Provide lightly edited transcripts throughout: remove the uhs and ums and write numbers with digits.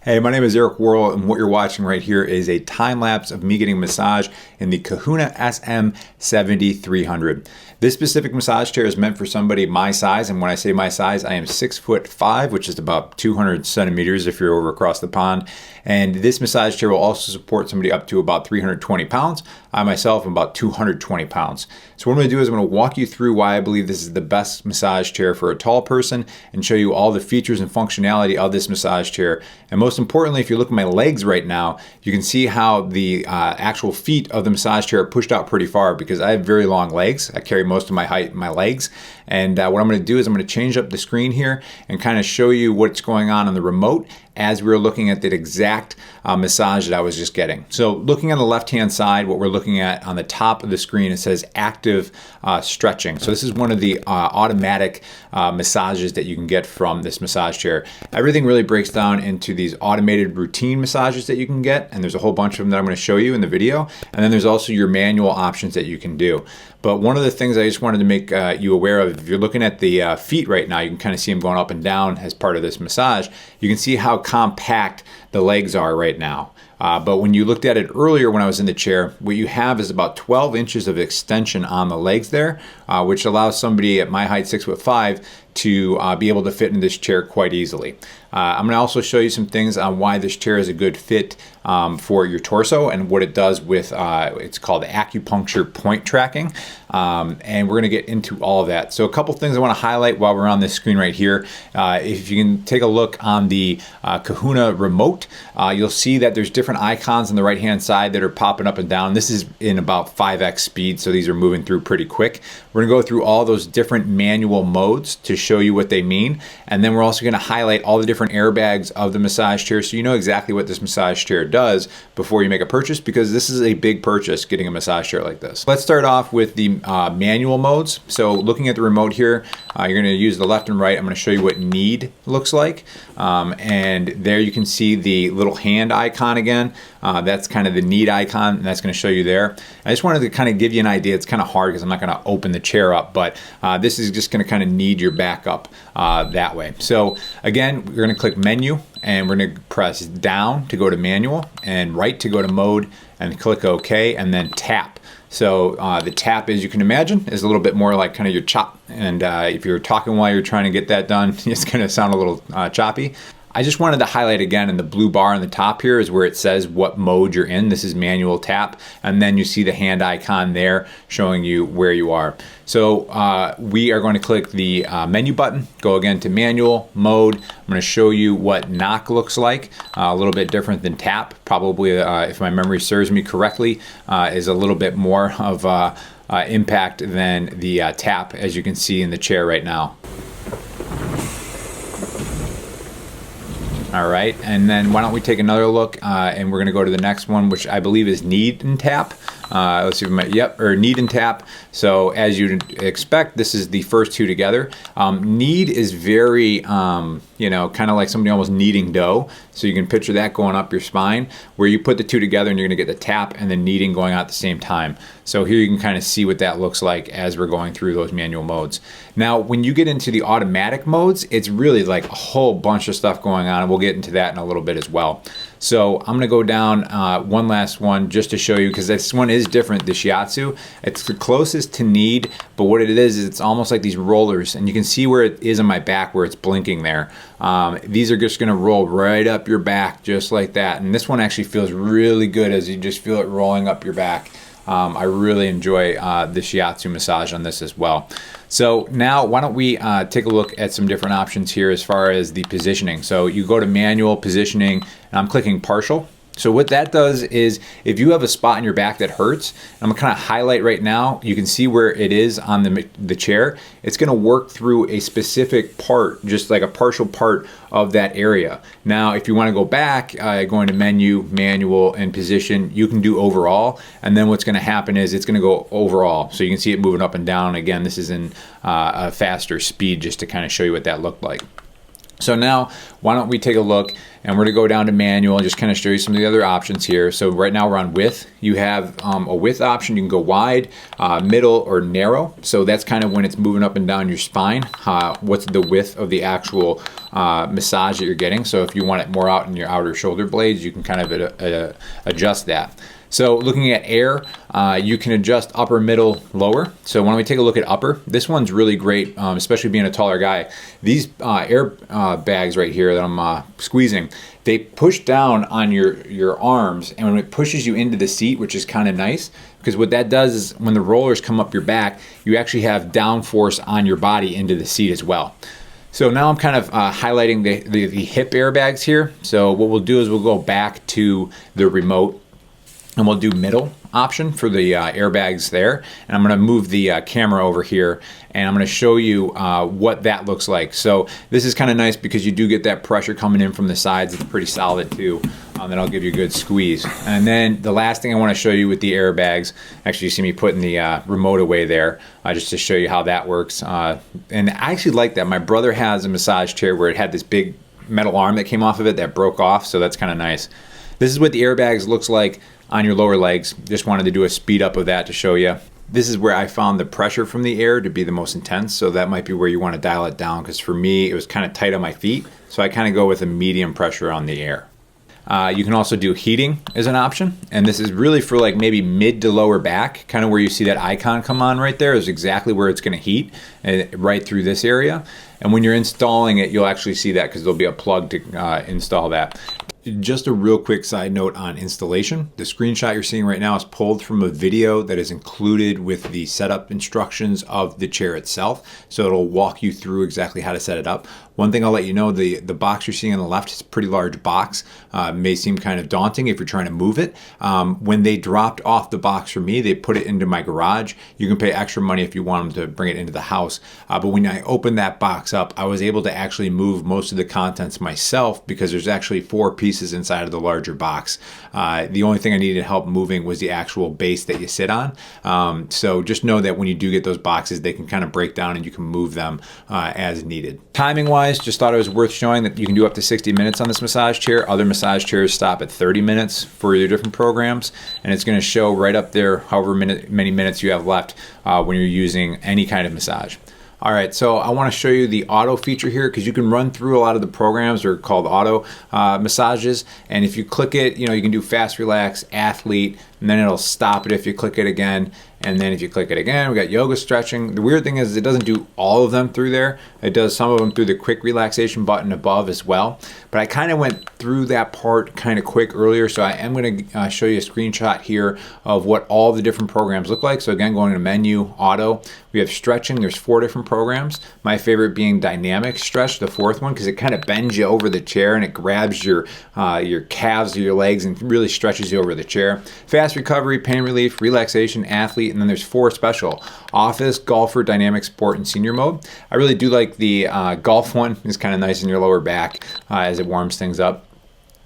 Hey, my name is Eric Worrell, and what you're watching right here is a time lapse of me getting a massage in the Kahuna SM-7300. This specific massage chair is meant for somebody my size, and when I say my size, I am 6'5", which is about 200 centimeters if you're over across the pond. And this massage chair will also support somebody up to about 320 pounds. I myself am about 220 pounds. So what I'm going to do is I'm going to walk you through why I believe this is the best massage chair for a tall person and show you all the features and functionality of this massage chair. And most importantly, if you look at my legs right now, you can see how the actual feet of the massage chair are pushed out pretty far because I have very long legs. I carry most of my height in my legs. And what I'm going to do is I'm going to change up the screen here and kind of show you what's going on the remote as we're looking at that exact massage that I was just getting. So looking on the left-hand side, what we're looking at on the top of the screen, it says active stretching. So this is one of the automatic massages that you can get from this massage chair. Everything really breaks down into these automated routine massages that you can get, and there's a whole bunch of them that I'm going to show you in the video. And then there's also your manual options that you can do. But one of the things I just wanted to make you aware of, if you're looking at the feet right now, you can kind of see them going up and down as part of this massage. You can see how compact the legs are right now. But when you looked at it earlier when I was in the chair, what you have is about 12 inches of extension on the legs there, which allows somebody at my height, 6'5", to be able to fit in this chair quite easily. I'm going to also show you some things on why this chair is a good fit for your torso and what it does with, it's called acupuncture point tracking. And we're going to get into all of that. So a couple things I want to highlight while we're on this screen right here. If you can take a look on the Kahuna remote, you'll see that there's different icons on the right hand side that are popping up and down. This is in about 5x speed, so these are moving through pretty quick. We're going to go through all those different manual modes to show you what they mean. And then we're also going to highlight all the different airbags of the massage chair so you know exactly what this massage chair does before you make a purchase, because this is a big purchase getting a massage chair like this. Let's start off with the manual modes. So looking at the remote here, you're going to use the left and right. I'm going to show you what need looks like. And there you can see the little hand icon again. That's kind of the need icon, and that's going to show you there. I just wanted to kind of give you an idea. It's kind of hard because I'm not going to open the chair up, but this is just going to kind of knead your back up that way. So again, we're going to click menu, and we're going to press down to go to manual and right to go to mode, and click OK, and then tap. So the tap, as you can imagine, is a little bit more like kind of your chop. And if you're talking while you're trying to get that done, it's going to sound a little choppy. I just wanted to highlight again in the blue bar on the top here is where it says what mode you're in. This is manual tap, and then you see the hand icon there showing you where you are. So we are going to click the menu button, go again to manual mode. I'm going to show you what knock looks like, a little bit different than tap. Probably, if my memory serves me correctly, is a little bit more of impact than the tap, as you can see in the chair right now. All right, and then why don't we take another look, and we're going to go to the next one, which I believe is need and tap. Let's see if need and tap. So as you'd expect, this is the first two together. Need is very, kind of like somebody almost kneading dough. So you can picture that going up your spine, where you put the two together and you're going to get the tap and the kneading going out at the same time. So here you can kind of see what that looks like as we're going through those manual modes. Now, when you get into the automatic modes, it's really like a whole bunch of stuff going on, and we'll get into that in a little bit as well. So I'm going to go down one last one just to show you, because this one is different, the shiatsu. It's the closest to need, but what it is it's almost like these rollers, and you can see where it is on my back where it's blinking there. These are just going to roll right up your back just like that, and this one actually feels really good as you just feel it rolling up your back. I really enjoy the shiatsu massage on this as well. So now why don't we take a look at some different options here as far as the positioning. So you go to manual positioning, and I'm clicking partial. So what that does is if you have a spot in your back that hurts, I'm gonna kind of highlight right now, you can see where it is on the chair. It's gonna work through a specific part, just like a partial part of that area. Now, if you wanna go back, going to menu, manual, and position, you can do overall. And then what's gonna happen is it's gonna go overall. So you can see it moving up and down. Again, this is in a faster speed just to kind of show you what that looked like. So now, why don't we take a look, and we're gonna go down to manual and just kind of show you some of the other options here. So right now we're on width. You have a width option. You can go wide, middle, or narrow. So that's kind of when it's moving up and down your spine. What's the width of the actual massage that you're getting. So if you want it more out in your outer shoulder blades, you can kind of adjust that. So looking at air, you can adjust upper, middle, lower. So why don't we take a look at upper? This one's really great, especially being a taller guy. These air bags right here that I'm squeezing, they push down on your arms, and when it pushes you into the seat, which is kind of nice, because what that does is when the rollers come up your back, you actually have down force on your body into the seat as well. So now I'm kind of highlighting the hip airbags here. So what we'll do is we'll go back to the remote, and we'll do middle option for the airbags there. And I'm gonna move the camera over here, and I'm gonna show you what that looks like. So this is kind of nice because you do get that pressure coming in from the sides. It's pretty solid too. Then I'll give you a good squeeze. And then the last thing I wanna show you with the airbags, actually you see me putting the remote away there, just to show you how that works. And I actually like that. My brother has a massage chair where it had this big metal arm that came off of it that broke off, so that's kind of nice. This is what the airbags looks like on your lower legs. Just wanted to do a speed up of that to show you. This is where I found the pressure from the air to be the most intense, so that might be where you want to dial it down, because for me it was kind of tight on my feet, so I kind of go with a medium pressure on the air. You can also do heating as an option, and this is really for like maybe mid to lower back, kind of where you see that icon come on right there is exactly where it's going to heat, right through this area. And when you're installing it, you'll actually see that because there'll be a plug to install that. Just a real quick side note on installation. The screenshot you're seeing right now is pulled from a video that is included with the setup instructions of the chair itself. So it'll walk you through exactly how to set it up. One thing I'll let you know, the box you're seeing on the left is a pretty large box. May seem kind of daunting if you're trying to move it. When they dropped off the box for me, they put it into my garage. You can pay extra money if you want them to bring it into the house. But when I opened that box up, I was able to actually move most of the contents myself because there's actually 4 pieces inside of the larger box. The only thing I needed help moving was the actual base that you sit on. So just know that when you do get those boxes, they can kind of break down and you can move them as needed. Timing wise, just thought it was worth showing that you can do up to 60 minutes on this massage chair. Other massage chairs stop at 30 minutes for your different programs, and it's going to show right up there however many minutes you have left when you're using any kind of massage. All right, so I want to show you the auto feature here, because you can run through a lot of the programs that are called auto massages, and if you click it, you can do fast, relax, athlete, and then it'll stop it if you click it again. And then if you click it again, we got yoga, stretching. The weird thing is it doesn't do all of them through there. It does some of them through the quick relaxation button above as well. But I kind of went through that part kind of quick earlier, so I am going to show you a screenshot here of what all the different programs look like. So again, going to menu, auto, we have stretching. There's 4 different programs. My favorite being dynamic stretch, the 4th one, because it kind of bends you over the chair and it grabs your calves or your legs and really stretches you over the chair. Fast recovery, pain relief, relaxation, athlete, and then there's 4 special: office, golfer, dynamic sport, and senior mode. I really do like the golf one. It's kind of nice in your lower back as it warms things up.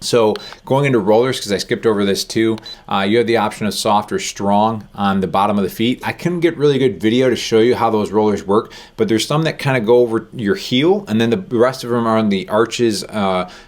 So going into rollers, because I skipped over this too, you have the option of soft or strong on the bottom of the feet. I couldn't get really good video to show you how those rollers work, but there's some that kind of go over your heel, and then the rest of them are on the arches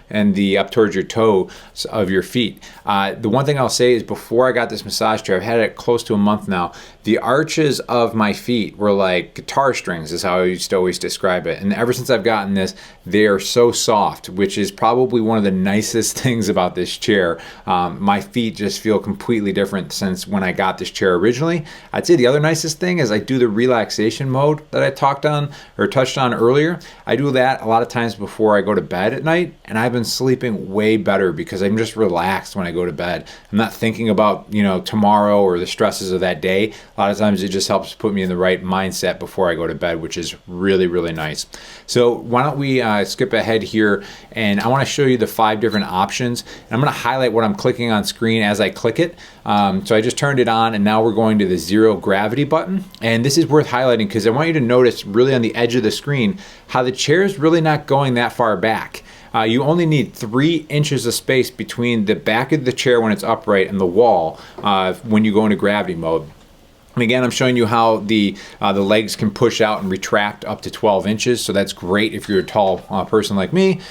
and the up towards your toe of your feet. The one thing I'll say is, before I got this massage chair, I've had it close to a month now, the arches of my feet were like guitar strings, is how I used to always describe it. And ever since I've gotten this, they are so soft, which is probably one of the nicest things about this chair. My feet just feel completely different since when I got this chair originally. I'd say the other nicest thing is I do the relaxation mode that I touched on earlier. I do that a lot of times before I go to bed at night, and I've been sleeping way better because I'm just relaxed when I go to bed. I'm not thinking about tomorrow or the stresses of that day. A lot of times it just helps put me in the right mindset before I go to bed, which is really, really nice. So why don't we skip ahead here, and I want to show you the 5 different options. And I'm going to highlight what I'm clicking on screen as I click it. So I just turned it on, and now we're going to the 0 gravity button. And this is worth highlighting because I want you to notice really on the edge of the screen how the chair is really not going that far back. You only need 3 inches of space between the back of the chair when it's upright and the wall when you go into gravity mode. And again, I'm showing you how the legs can push out and retract up to 12 inches. So that's great if you're a tall person like me.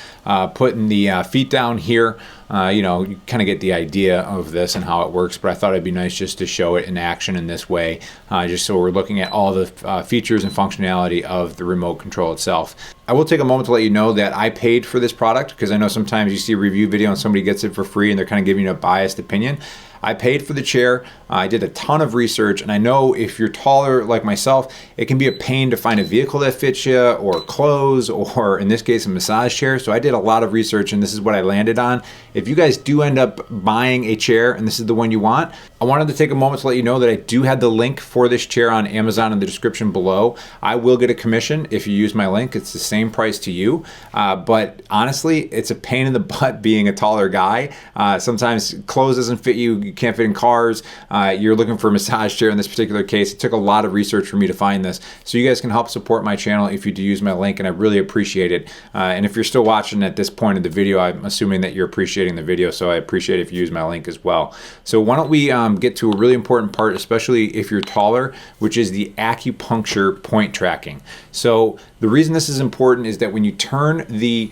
Putting the feet down here, you know, you kind of get the idea of this and how it works. But I thought it'd be nice just to show it in action in this way, just so we're looking at all the features and functionality of the remote control itself. I will take a moment to let you know that I paid for this product, because I know sometimes you see a review video and somebody gets it for free and they're kind of giving you a biased opinion. I paid for the chair. I did a ton of research, and I know if you're taller like myself, it can be a pain to find a vehicle that fits you, or clothes, or in this case, a massage chair. So I did a lot of research, and this is what I landed on. If you guys do end up buying a chair and this is the one you want, I wanted to take a moment to let you know that I do have the link for this chair on Amazon in the description below. I will get a commission if you use my link. It's the same price to you, but honestly, it's a pain in the butt being a taller guy. Sometimes clothes doesn't fit you. You can't fit in cars. You're looking for a massage chair in this particular case. It took a lot of research for me to find this. So you guys can help support my channel if you do use my link, and I really appreciate it. And if you're still watching at this point in the video, I'm assuming that you're appreciating the video, so I appreciate it if you use my link as well. So why don't we get to a really important part, especially if you're taller, which is the acupuncture point tracking. So the reason this is important is that when you turn the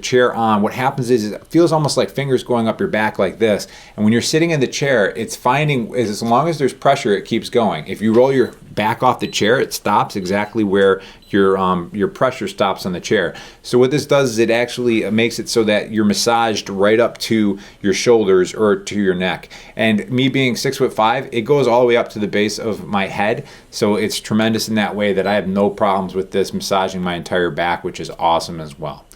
chair on, what happens is it feels almost like fingers going up your back like this. And when you're sitting in the chair, it's finding as long as there's pressure, it keeps going. If you roll your back off the chair, it stops exactly where your pressure stops on the chair. So what this does is it actually makes it so that you're massaged right up to your shoulders or to your neck. And me being 6'5", it goes all the way up to the base of my head. So it's tremendous in that way that I have no problems with this massaging my entire back, which is awesome as well.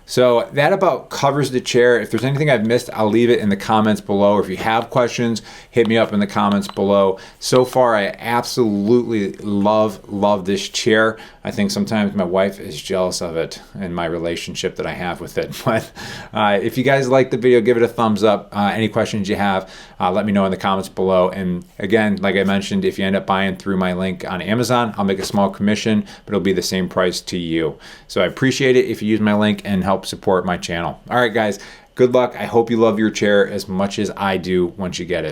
So that about covers the chair. If there's anything I've missed, I'll leave it in the comments below. If you have questions, hit me up in the comments below. So far, I absolutely love this chair. I think sometimes my wife is jealous of it and my relationship that I have with it. But if you guys like the video, give it a thumbs up. Any questions you have, let me know in the comments below. And again, like I mentioned, if you end up buying through my link on Amazon, I'll make a small commission, but it'll be the same price to you. So I appreciate it if you use my link and help support my channel. All right, guys, good luck. I hope you love your chair as much as I do once you get it.